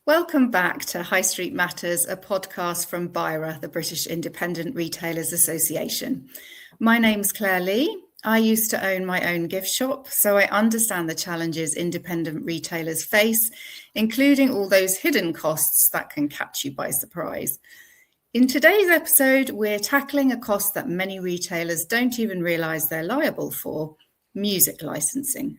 Welcome back to High Street Matters, a podcast from Bira, the British Independent Retailers Association. My name's Claire Leigh. I used to own my own gift shop, so I understand the challenges independent retailers face, including all those hidden costs that can catch you by surprise. In today's episode, we're tackling a cost that many retailers don't even realise they're liable for: music licensing.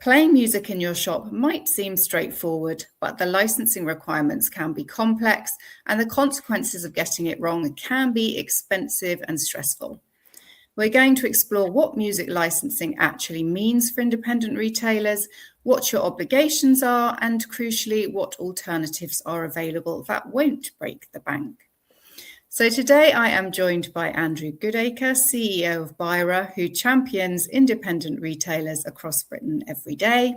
Playing music in your shop might seem straightforward, but the licensing requirements can be complex, and the consequences of getting it wrong can be expensive and stressful. We're going to explore what music licensing actually means for independent retailers, what your obligations are, and crucially, what alternatives are available that won't break the bank. So today I am joined by Andrew Goodacre, CEO of Bira, who champions independent retailers across Britain every day;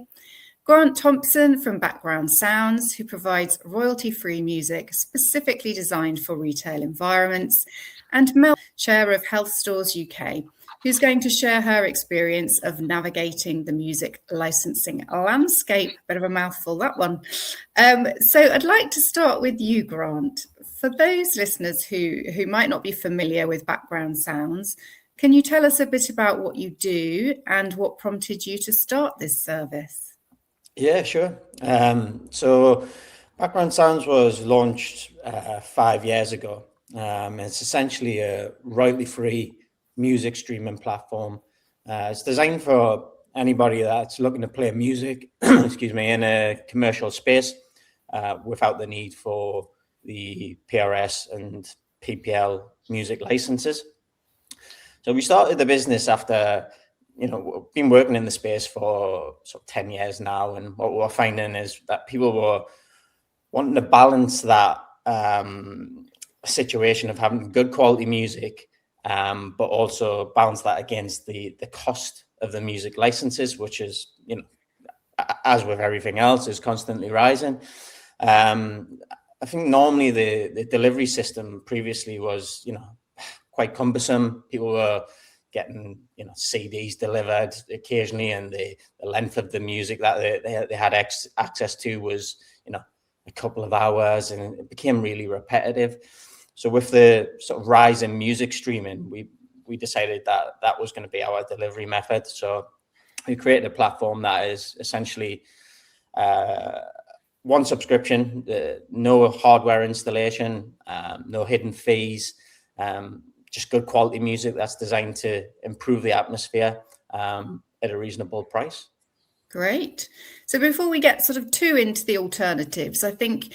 Grant Thompson from Background Sounds, who provides royalty-free music specifically designed for retail environments; and Mel, chair of Health Stores UK, who's going to share her experience of navigating the music licensing landscape. Bit of a mouthful, that one. So I'd like to start with you, Grant. For those listeners who might not be familiar with Background Sounds, can you tell us a bit about what you do and what prompted you to start this service? Yeah, sure. So Background Sounds was launched 5 years ago. It's essentially a royalty-free music streaming platform. It's designed for anybody that's looking to play music, excuse me, in a commercial space without the need for the PRS and PPL music licenses. So we started the business after, been working in the space for sort of 10 years now. And what we're finding is that people were wanting to balance that situation of having good quality music, but also balance that against the cost of the music licenses, which is, as with everything else, is constantly rising. I think normally the delivery system previously was, quite cumbersome. People were getting, CDs delivered occasionally, and the length of the music that they had access to was, a couple of hours, and it became really repetitive. So with the sort of rise in music streaming, we decided that was going to be our delivery method. So we created a platform that is essentially one subscription, no hardware installation, no hidden fees, just good quality music that's designed to improve the atmosphere at a reasonable price. Great. So before we get sort of too into the alternatives, I think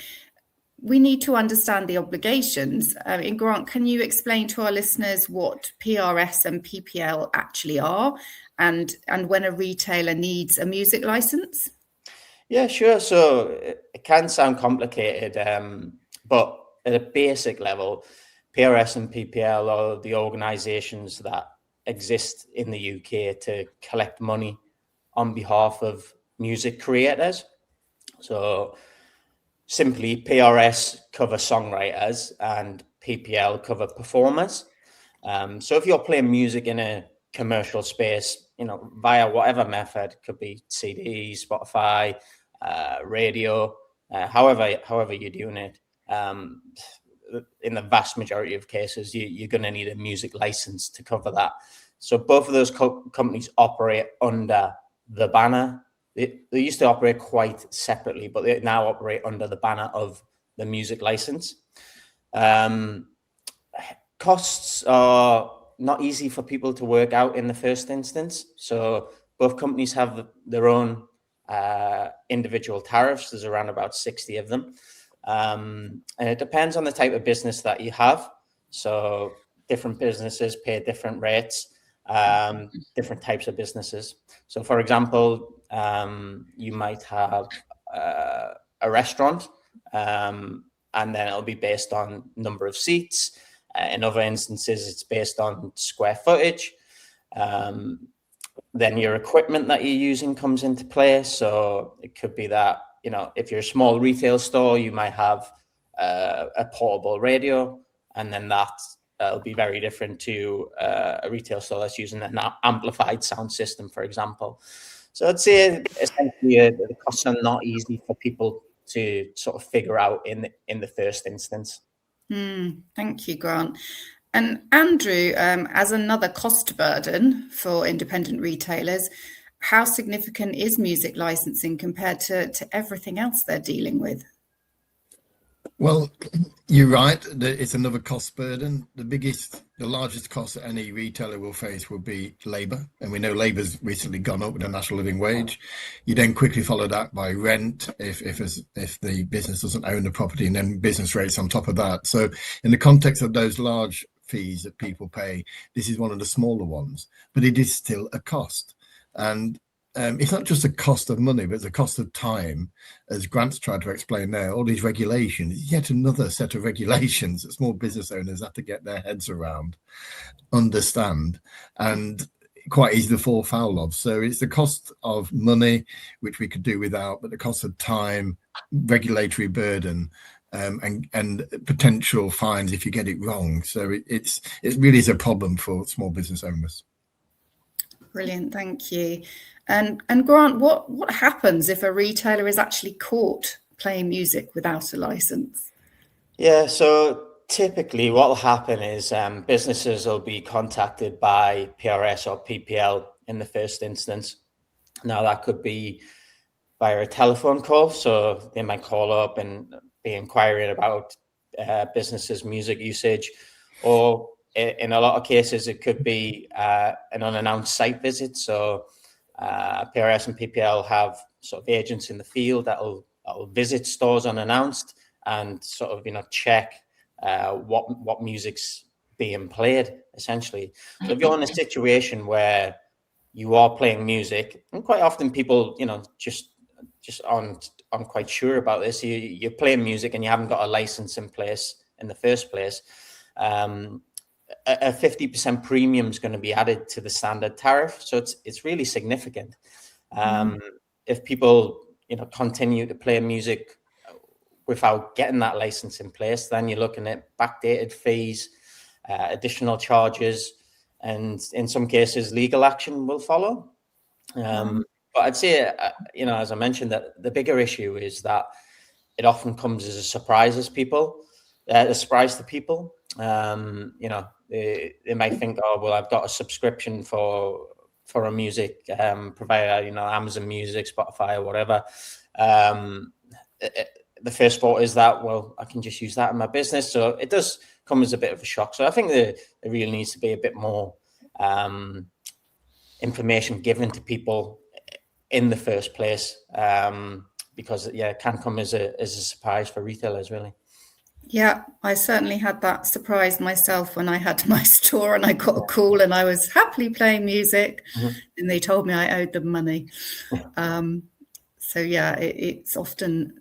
we need to understand the obligations. In Grant, can you explain to our listeners what PRS and PPL actually are, and when a retailer needs a music license? Yeah, sure. So it can sound complicated, but at a basic level, PRS and PPL are the organisations that exist in the UK to collect money on behalf of music creators. So simply, PRS cover songwriters and PPL cover performers. So if you're playing music in a commercial space, via whatever method, could be CD, Spotify, radio, however you're doing it, in the vast majority of cases, you're going to need a music license to cover that. So both of those companies operate under the banner. They used to operate quite separately, but they now operate under the banner of the music license. Costs are not easy for people to work out in the first instance. So both companies have their own individual tariffs. There's around about 60 of them. And it depends on the type of business that you have. So different businesses pay different rates, different types of businesses. So for example, you might have a restaurant, and then it'll be based on number of seats. In other instances, it's based on square footage. Then your equipment that you're using comes into play. So it could be that, if you're a small retail store, you might have a portable radio, and then that'll be very different to a retail store that's using an amplified sound system, for example. So I'd say essentially the costs are not easy for people to sort of figure out in the first instance. Thank you, Grant. And Andrew, as another cost burden for independent retailers, how significant is music licensing compared to everything else they're dealing with? Well, you're right. It's another cost burden. The largest cost that any retailer will face will be labour. And we know labour's recently gone up with the national living wage. You then quickly follow that by rent if the business doesn't own the property, and then business rates on top of that. So in the context of those large fees that people pay, this is one of the smaller ones, but it is still a cost. And it's not just a cost of money, but it's a cost of time. As Grant's tried to explain there, all these regulations, yet another set of regulations that small business owners have to get their heads around, understand, and quite easy to fall foul of. So it's the cost of money, which we could do without, but the cost of time, regulatory burden, and potential fines if you get it wrong. So it really is a problem for small business owners. Brilliant, thank you. And Grant, what happens if a retailer is actually caught playing music without a license? Yeah, so typically what will happen is businesses will be contacted by PRS or PPL in the first instance. Now that could be via a telephone call, so they might call up and be inquiring about businesses' music usage, or in a lot of cases it could be an unannounced site visit. So PRS and PPL have sort of agents in the field that will visit stores unannounced and sort of check what music's being played, essentially. So if you're in a situation where you are playing music, and quite often people just aren't quite sure about this, you're playing music and you haven't got a license in place in the first place, a 50% premium is going to be added to the standard tariff. So it's really significant. If people continue to play music without getting that license in place, then you're looking at backdated fees, additional charges, and in some cases legal action will follow. But I'd say, as I mentioned, that the bigger issue is that it often comes as a surprise to people. They might think, oh, well, I've got a subscription for a music provider, Amazon Music, Spotify, or whatever. The first thought is that, well, I can just use that in my business. So it does come as a bit of a shock. So I think there really needs to be a bit more information given to people in the first place, because it can come as a surprise for retailers, really. Yeah, I certainly had that surprise myself when I had my store and I got a call and I was happily playing music, and they told me I owed them money. So yeah, it's often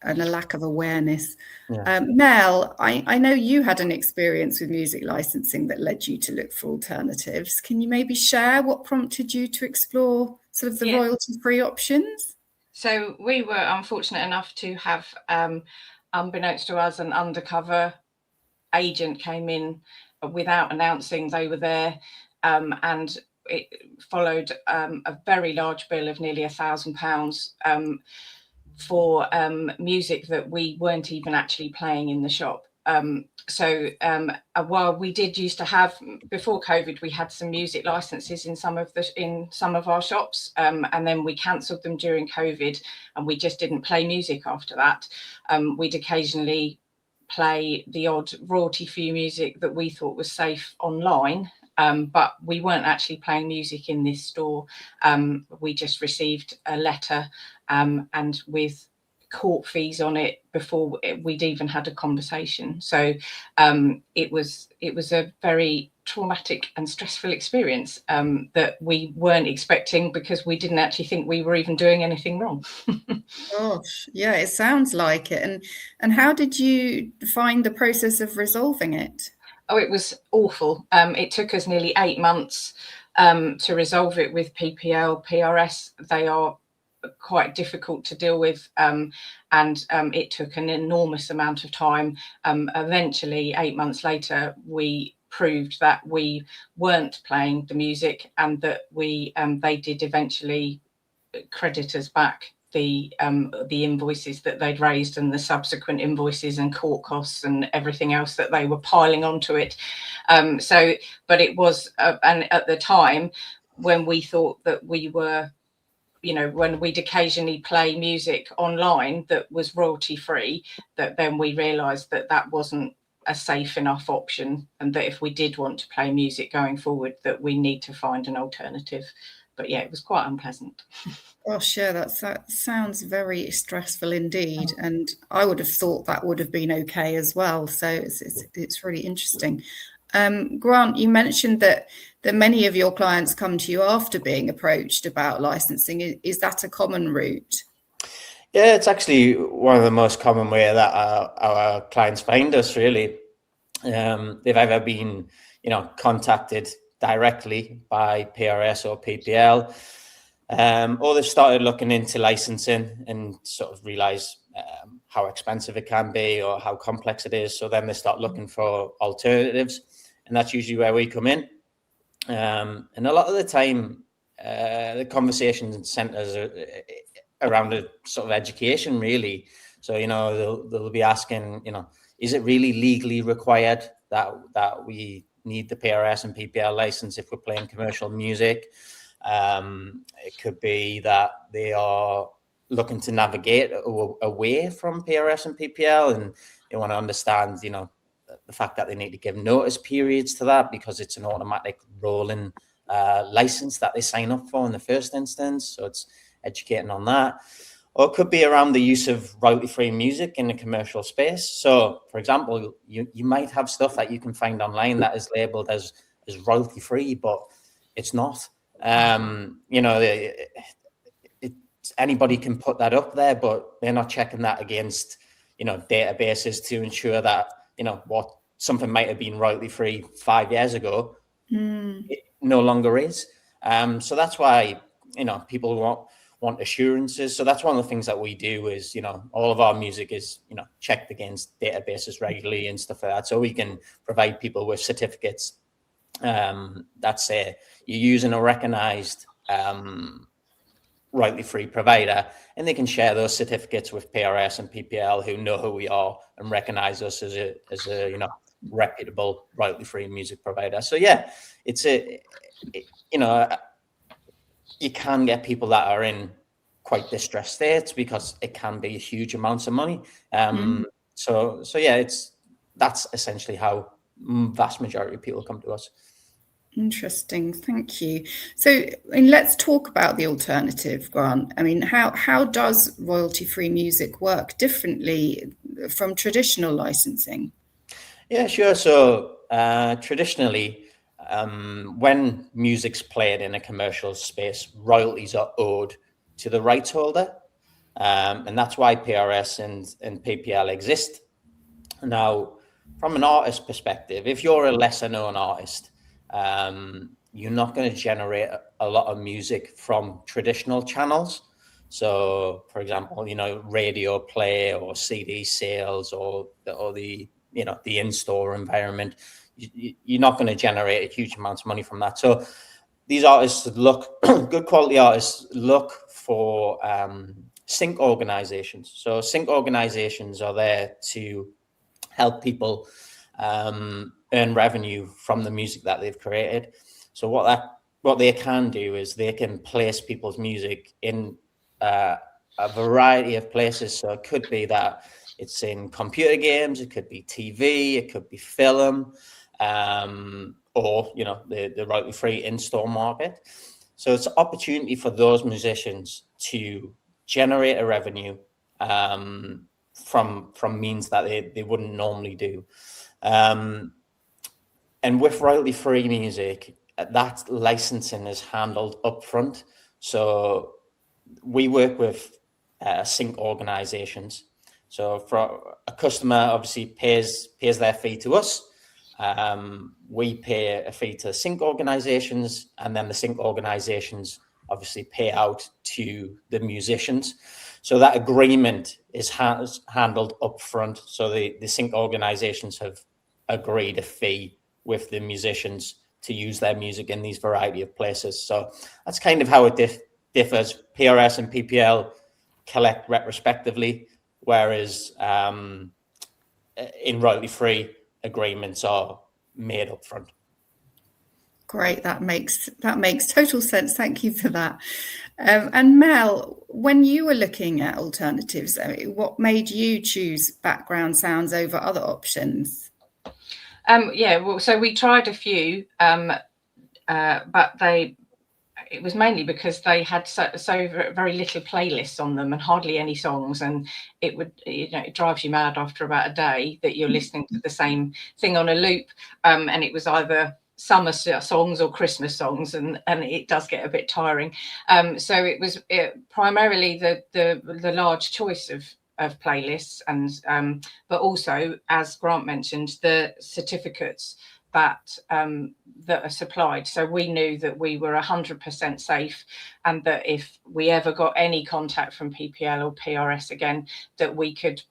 a lack of awareness. Yeah. Mel, I know you had an experience with music licensing that led you to look for alternatives. Can you maybe share what prompted you to explore sort of the royalty-free options? So we were unfortunate enough to have, unbeknownst to us, an undercover agent came in without announcing they were there, and it followed a very large bill of nearly £1,000 for music that we weren't even actually playing in the shop. So while we did used to have, before COVID, we had some music licenses in some of our shops, and then we cancelled them during COVID, and we just didn't play music after that. We'd occasionally play the odd royalty-free music that we thought was safe online, but we weren't actually playing music in this store. We just received a letter and with court fees on it before we'd even had a conversation. So it was a very traumatic and stressful experience that we weren't expecting, because we didn't actually think we were even doing anything wrong. Gosh, yeah, it sounds like it. And how did you find the process of resolving it? Oh, it was awful. It took us nearly 8 months to resolve it with PPL, PRS. They are quite difficult to deal with, and it took an enormous amount of time. Eventually, 8 months later, we proved that we weren't playing the music, and that they did eventually credit us back the invoices that they'd raised and the subsequent invoices and court costs and everything else that they were piling onto it. But it was, and at the time when we thought that we were, when we'd occasionally play music online that was royalty free, that then we realised that that wasn't a safe enough option, and that if we did want to play music going forward, that we need to find an alternative. But yeah, it was quite unpleasant. Oh, sure. That sounds very stressful indeed. And I would have thought that would have been okay as well. So it's really interesting. Grant, you mentioned that many of your clients come to you after being approached about licensing. Is that a common route? Yeah, it's actually one of the most common way that our clients find us, really. They've either been, contacted directly by PRS or PPL, or they've started looking into licensing and sort of realize how expensive it can be or how complex it is. So then they start looking for alternatives, and that's usually where we come in. And a lot of the time, the conversation centers around a sort of education, really. So, they'll be asking, is it really legally required that we need the PRS and PPL license if we're playing commercial music? It could be that they are looking to navigate away from PRS and PPL, and they want to understand, the fact that they need to give notice periods to that because it's an automatic rolling license that they sign up for in the first instance. So it's educating on that. Or it could be around the use of royalty-free music in the commercial space. So, for example, you might have stuff that you can find online that is labeled as royalty-free, but it's not. Anybody can put that up there, but they're not checking that against, databases to ensure that, what something might have been royalty-free 5 years ago, it no longer is. So that's why, people want assurances. So that's one of the things that we do is, all of our music is, checked against databases regularly and stuff like that. So we can provide people with certificates that say you're using a recognized royalty-free provider, and they can share those certificates with PRS and PPL, who know who we are and recognize us as a reputable royalty-free music provider. So yeah, it's you can get people that are in quite distressed states because it can be huge amounts of money. So yeah, that's essentially how vast majority of people come to us. Interesting, thank you. So, let's talk about the alternative, Grant. How does royalty-free music work differently from traditional licensing? Yeah, sure. So traditionally, when music's played in a commercial space, royalties are owed to the rights holder, and that's why PRS and PPL exist. Now, from an artist perspective, if you're a lesser known artist, you're not going to generate a lot of music from traditional channels. So, for example, radio play or CD sales or the in-store environment, you're not going to generate a huge amount of money from that. So these artists good quality artists look for sync organizations. So sync organizations are there to help people earn revenue from the music that they've created. So what they can do is they can place people's music in a variety of places. So it could be that it's in computer games, it could be TV, it could be film, or the royalty-free in-store market. So it's an opportunity for those musicians to generate a revenue from means that they wouldn't normally do. And with royalty-free music, that licensing is handled upfront. So we work with sync organizations. So for a customer, obviously pays their fee to us. We pay a fee to sync organizations, and then the sync organizations obviously pay out to the musicians. So that agreement is handled upfront. So the sync organizations have agreed a fee with the musicians to use their music in these variety of places. So that's kind of how it differs. PRS and PPL collect retrospectively, whereas in royalty-free agreements are made up front. Great, that makes total sense. Thank you for that. And Mel, when you were looking at alternatives, what made you choose background sounds over other options? So we tried a few, but it was mainly because they had so very little playlists on them and hardly any songs, and it drives you mad after about a day that you're listening to the same thing on a loop, and it was either summer songs or Christmas songs, and it does get a bit tiring. So it was primarily the large choice of playlists, and but also, as Grant mentioned, the certificates that are supplied. So we knew that we were 100% safe, and that if we ever got any contact from PPL or PRS again, that we could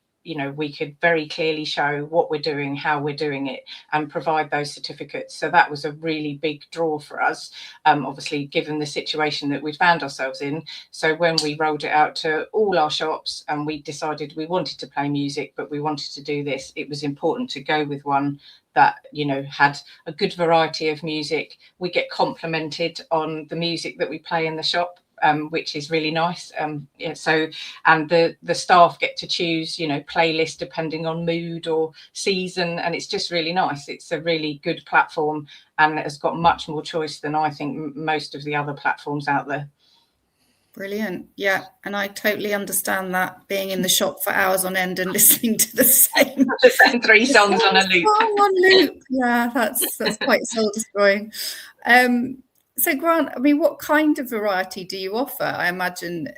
very clearly show what we're doing, how we're doing it, and provide those certificates. So that was a really big draw for us, obviously, given the situation that we found ourselves in. So when we rolled it out to all our shops and we decided we wanted to play music, but we wanted to do this, it was important to go with one that had a good variety of music. We get complimented on the music that we play in the shop, which is really nice. So, and the staff get to choose, playlist depending on mood or season, and it's just really nice. It's a really good platform, and it has got much more choice than I think most of the other platforms out there. Brilliant. Yeah, and I totally understand that, being in the shop for hours on end and listening to the same 3 songs on a loop. Yeah, that's quite soul destroying. So Grant, I mean, what kind of variety do you offer? I imagine,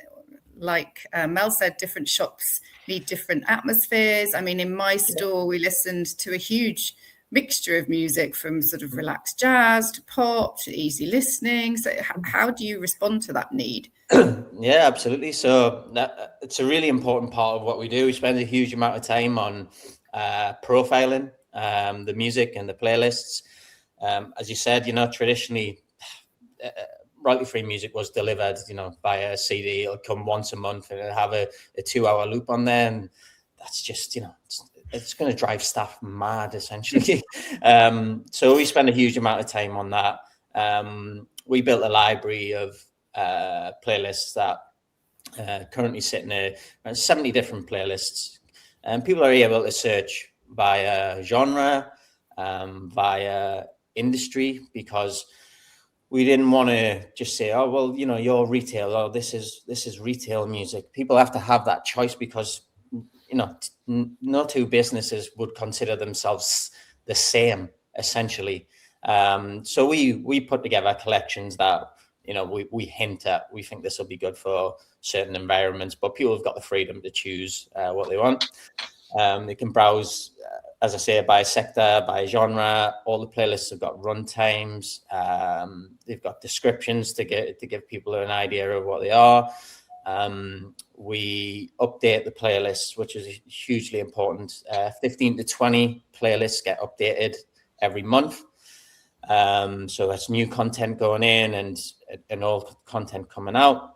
like Mel said, different shops need different atmospheres. I mean, in my store, we listened to a huge mixture of music, from sort of relaxed jazz to pop to easy listening. So how do you respond to that need? Yeah, absolutely. So it's a really important part of what we do. We spend a huge amount of time on profiling the music and the playlists. As you said, traditionally, royalty-free music was delivered, by a CD. It'll come once a month and it'll have a 2-hour loop on there, and that's just, it's going to drive staff mad, essentially. So we spend a huge amount of time on that. We built a library of playlists that currently sit in around 70 different playlists, and people are able to search via genre, via industry, because we didn't want to just say, oh, well, you're retail, or this is retail music. People have to have that choice, because no two businesses would consider themselves the same, essentially. So we put together collections that we hint at. We think this will be good for certain environments, but people have got the freedom to choose what they want. They can browse, as I say, by sector, by genre. All the playlists have got run times. They've got descriptions to give people an idea of what they are. We update the playlists, which is hugely important. 15 to 20 playlists get updated every month. So that's new content going in and old content coming out.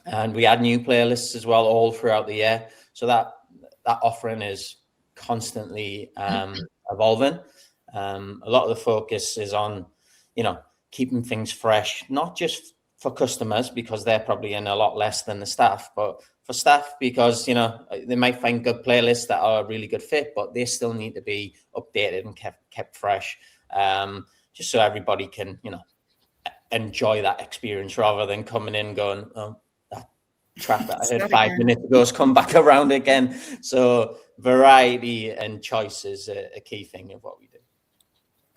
And we add new playlists as well all throughout the year. So that offering is constantly evolving. A lot of the focus is on, keeping things fresh, not just for customers, because they're probably in a lot less than the staff, but for staff, because, they might find good playlists that are a really good fit, but they still need to be updated and kept fresh, just so everybody can, enjoy that experience, rather than coming in going, oh, that track that I heard 5 minutes ago has come back around again. So variety and choice is a key thing of what we do.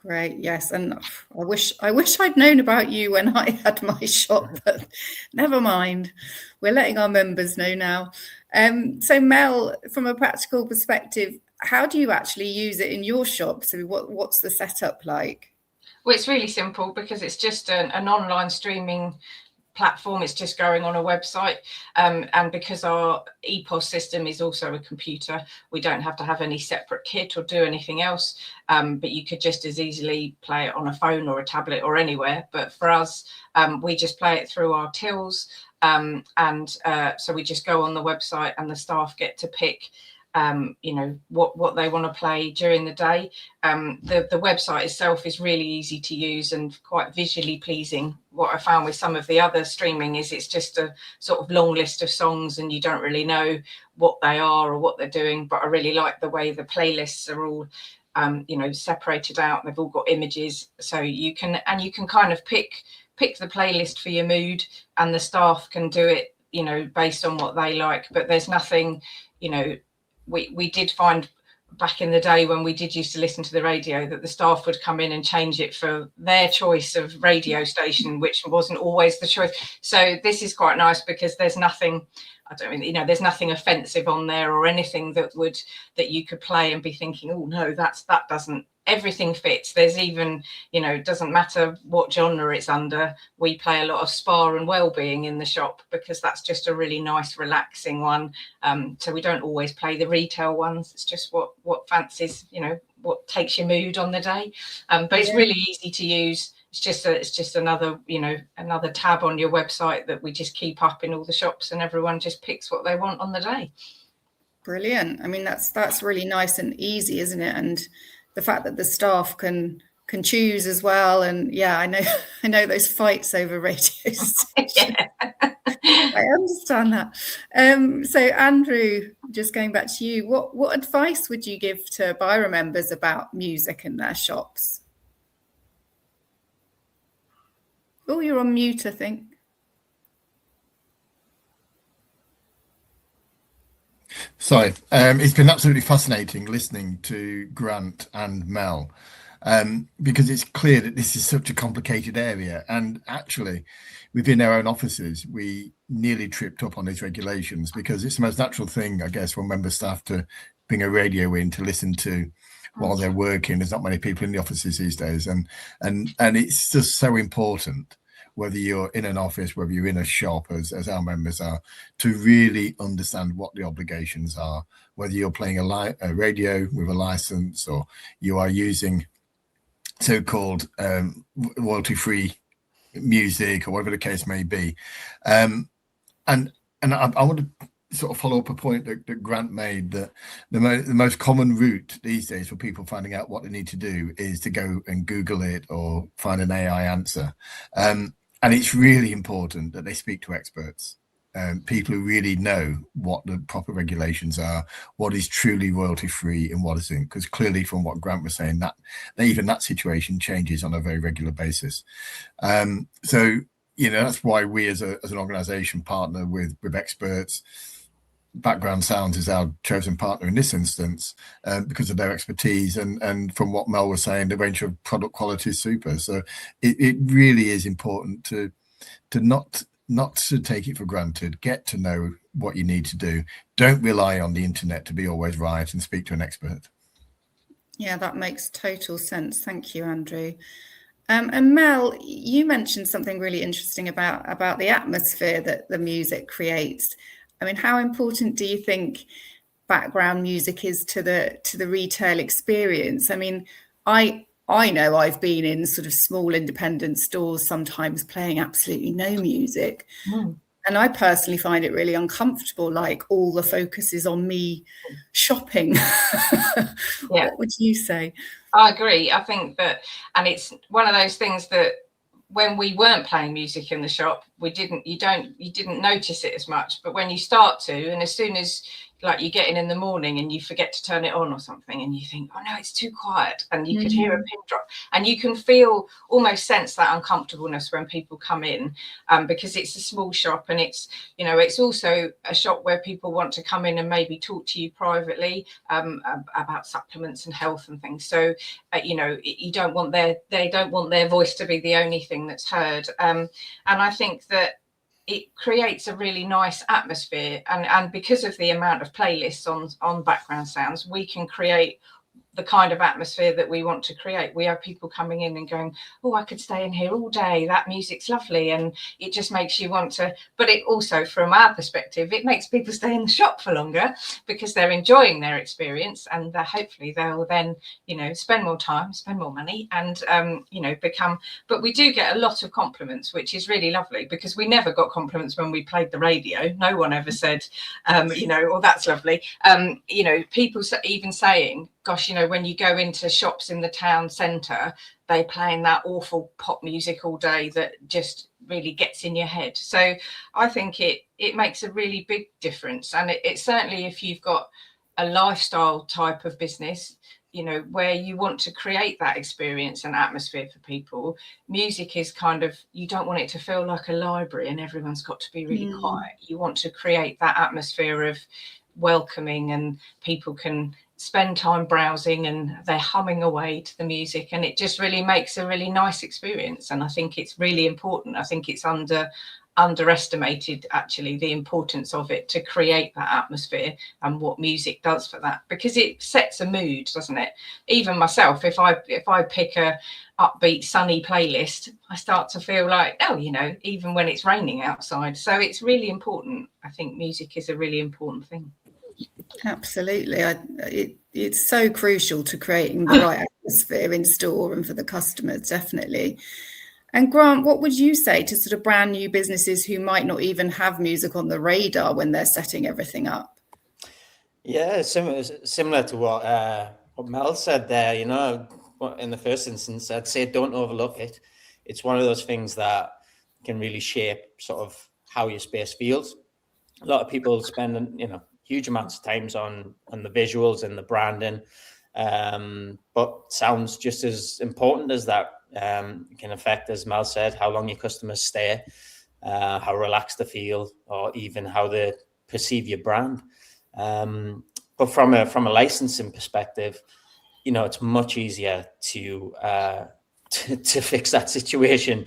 Great, yes, and I wish I'd known about you when I had my shop, but never mind. We're letting our members know now. So Mel, from a practical perspective, how do you actually use it in your shop? So what's the setup like? Well, it's really simple, because it's just an online streaming platform. It's just going on a website, and because our EPOS system is also a computer, we don't have to have any separate kit or do anything else, but you could just as easily play it on a phone or a tablet or anywhere. But for us, we just play it through our tills, so we just go on the website and the staff get to pick what they want to play during the day. The website itself is really easy to use and quite visually pleasing. What I found with some of the other streaming is it's just a sort of long list of songs and you don't really know what they are or what they're doing. But I really like the way the playlists are all separated out. They've all got images, so you can kind of pick the playlist for your mood, and the staff can do it based on what they like. But there's nothing, we did find back in the day when we did used to listen to the radio that the staff would come in and change it for their choice of radio station, which wasn't always the choice. So this is quite nice because there's nothing, there's nothing offensive on there or anything that you could play and be thinking, oh no, that doesn't. Everything fits. There's even, it doesn't matter what genre it's under. We play a lot of spa and well-being in the shop because that's just a really nice, relaxing one. So we don't always play the retail ones. It's just what fancies, what takes your mood on the day. But it's really easy to use. It's just another, another tab on your website that we just keep up in all the shops, and everyone just picks what they want on the day. Brilliant. I mean, that's really nice and easy, isn't it? And the fact that the staff can choose as well. And yeah, I know those fights over radio stations. I understand that. So Andrew, just going back to you, what advice would you give to Bira members about music in their shops? Oh, you're on mute, I think. Sorry, it's been absolutely fascinating listening to Grant and Mel, because it's clear that this is such a complicated area. And actually, within our own offices, we nearly tripped up on these regulations because it's the most natural thing, I guess, for member staff to bring a radio in to listen to while they're working. There's not many people in the offices these days. And it's just so important, whether you're in an office, whether you're in a shop, as our members are, to really understand what the obligations are, whether you're playing a radio with a license or you are using so-called royalty-free music or whatever the case may be. And I want to sort of follow up a point that Grant made, that the most common route these days for people finding out what they need to do is to go and Google it or find an AI answer. And it's really important that they speak to experts, people who really know what the proper regulations are, what is truly royalty free and what isn't. Because clearly, from what Grant was saying, that even that situation changes on a very regular basis. So that's why we, as an organisation, partner with experts. Background Sounds is our chosen partner in this instance because of their expertise, and from what Mel was saying, the range of product quality is super. So it really is important to not to take it for granted. Get to know what you need to do. Don't rely on the internet to be always right, and speak to an expert. Yeah, that makes total sense. Thank you, Andrew. And Mel, you mentioned something really interesting about the atmosphere that the music creates. I mean, how important do you think background music is to the retail experience? I mean, I know I've been in sort of small independent stores sometimes playing absolutely no music. And I personally find it really uncomfortable, like all the focus is on me shopping. What would you say? I agree. I think that, and it's one of those things that when we weren't playing music in the shop, you didn't notice it as much. But when you start to, and as soon as like you get in the morning and you forget to turn it on or something, and you think, oh no, it's too quiet, and you could hear a pin drop, and you can almost sense that uncomfortableness when people come in, because it's a small shop, and it's also a shop where people want to come in and maybe talk to you privately about supplements and health and things. So they don't want their voice to be the only thing that's heard, and I think that it creates a really nice atmosphere, and because of the amount of playlists on Background Sounds, we can create the kind of atmosphere that we want to create. We have people coming in and going, oh, I could stay in here all day, that music's lovely, and it just makes you want to. But it also, from our perspective, it makes people stay in the shop for longer because they're enjoying their experience, and hopefully they'll then, you know, spend more time, spend more money, and you know, become. But we do get a lot of compliments, which is really lovely, because we never got compliments when we played the radio. No one ever said, you know, oh, that's lovely. You know, people even saying, gosh, you know, when you go into shops in the town centre, they playing that awful pop music all day that just really gets in your head. So I think it makes a really big difference. And it certainly, if you've got a lifestyle type of business, you know, where you want to create that experience and atmosphere for people, music is kind of, you don't want it to feel like a library and everyone's got to be really quiet. You want to create that atmosphere of welcoming, and people can spend time browsing and they're humming away to the music, and it just really makes a really nice experience. And I think it's really important. I think it's underestimated, actually, the importance of it to create that atmosphere and what music does for that, because it sets a mood, doesn't it? Even myself, if I pick a upbeat sunny playlist, I start to feel like, oh, you know, even when it's raining outside. So it's really important. I think music is a really important thing. Absolutely. It's so crucial to creating the right atmosphere in store and for the customers, definitely. And Grant, what would you say to sort of brand new businesses who might not even have music on the radar when they're setting everything up? Yeah, similar to what Mel said there. You know, in the first instance, I'd say don't overlook it. It's one of those things that can really shape sort of how your space feels. A lot of people spend, you know, huge amounts of times on the visuals and the branding, but sound's just as important as that. It can affect, as Mel said, how long your customers stay, how relaxed they feel, or even how they perceive your brand. But from a licensing perspective, you know, it's much easier to fix that situation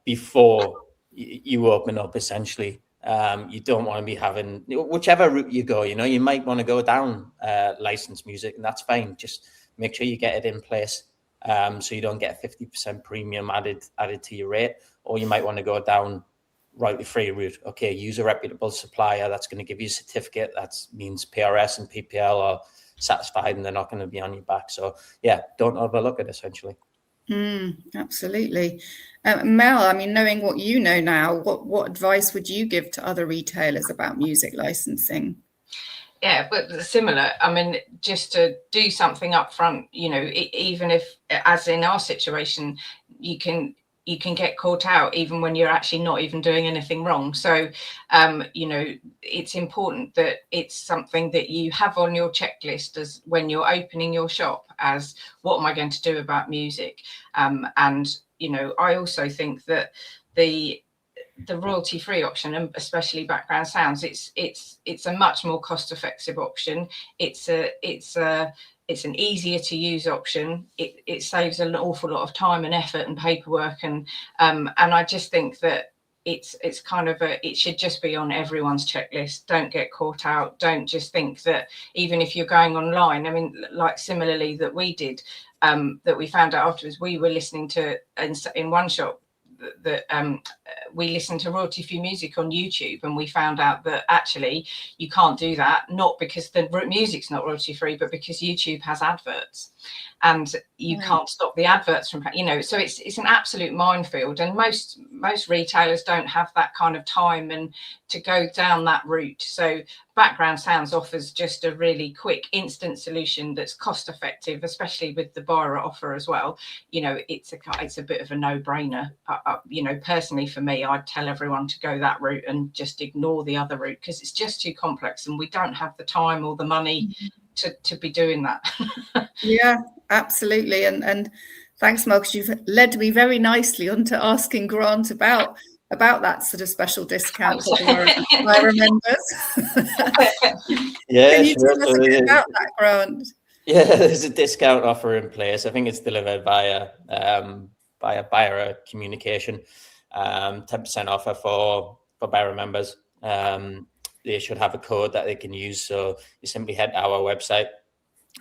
before you open up, essentially. You don't want to be having, whichever route you go, you know, you might want to go down licensed music, and that's fine. Just make sure you get it in place, so you don't get 50% premium added to your rate. Or you might want to go down royalty free route. Okay, use a reputable supplier that's going to give you a certificate. That means PRS and PPL are satisfied and they're not going to be on your back. So yeah, don't overlook it, essentially. Absolutely. Mel, I mean, knowing what you know now, what advice would you give to other retailers about music licensing? Yeah, but similar. I mean, just to do something up front, you know, even if, as in our situation, you can get caught out even when you're actually not even doing anything wrong. So, you know, it's important that it's something that you have on your checklist as when you're opening your shop, as what am I going to do about music? And, you know, I also think that the royalty-free option, and especially background sounds, it's a much more cost-effective option. It's an easier to use option. It saves an awful lot of time and effort and paperwork, and I just think that it's kind of it should just be on everyone's checklist. Don't get caught out. Don't just think that even if you're going online. I mean, like similarly that we did, that we found out afterwards, we were listening to in one shop that we listened to royalty-free music on YouTube, and we found out that actually you can't do that, not because the music's not royalty-free, but because YouTube has adverts, and you can't stop the adverts from, you know, so it's an absolute minefield, and most retailers don't have that kind of time and to go down that route. So background sounds offers just a really quick instant solution that's cost effective, especially with the Bira offer as well. You know, it's a bit of a no-brainer. You know, personally for me, I'd tell everyone to go that route and just ignore the other route, because it's just too complex and we don't have the time or the money to be doing that. Yeah, absolutely. And thanks, Mel, because you've led me very nicely onto asking Grant about that sort of special discount for Bira members. Yeah, can you tell us a bit about that, Grant? Yeah, there's a discount offer in place. I think it's delivered via Bira communication. 10% offer for Bira members. They should have a code that they can use. So you simply head to our website,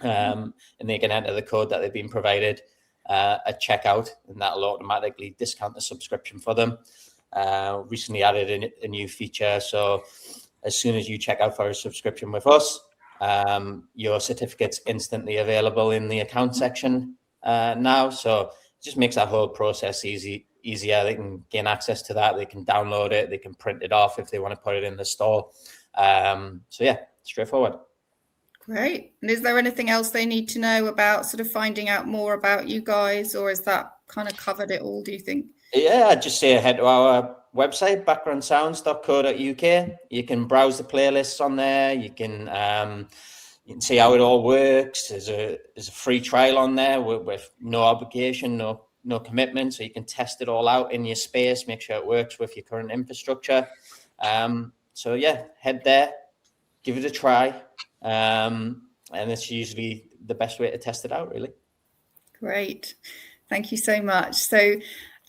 and they can enter the code that they've been provided at checkout, and that'll automatically discount the subscription for them. Recently added a new feature, so as soon as you check out for a subscription with us, your certificate's instantly available in the account section now. So it just makes that whole process easier. They can gain access to that. They can download it. They can print it off if they want to put it in the store. So yeah, straightforward. Great. And is there anything else they need to know about sort of finding out more about you guys, or is that kind of covered it all, do you think? Yeah, I'd just say head to our website, backgroundsounds.co.uk. You can browse the playlists on there. You can see how it all works. There's a free trial on there with no obligation, no commitment. So you can test it all out in your space, make sure it works with your current infrastructure. So yeah, head there, give it a try. And it's usually the best way to test it out, really. Great. Thank you so much. So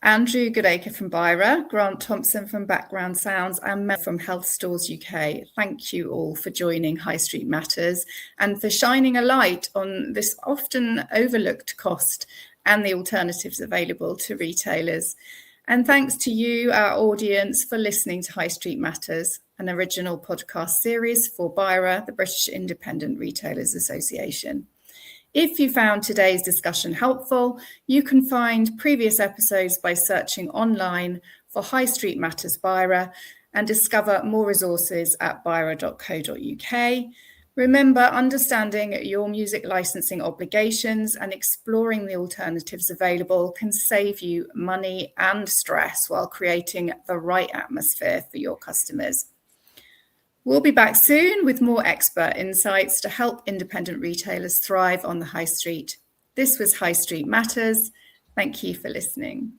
Andrew Goodacre from Bira, Grant Thompson from Background Sounds, and Mel from Health Stores UK. Thank you all for joining High Street Matters and for shining a light on this often overlooked cost and the alternatives available to retailers. And thanks to you, our audience, for listening to High Street Matters, an original podcast series for Bira, the British Independent Retailers Association. If you found today's discussion helpful, you can find previous episodes by searching online for High Street Matters Bira and discover more resources at bira.co.uk. Remember, understanding your music licensing obligations and exploring the alternatives available can save you money and stress while creating the right atmosphere for your customers. We'll be back soon with more expert insights to help independent retailers thrive on the high street. This was High Street Matters. Thank you for listening.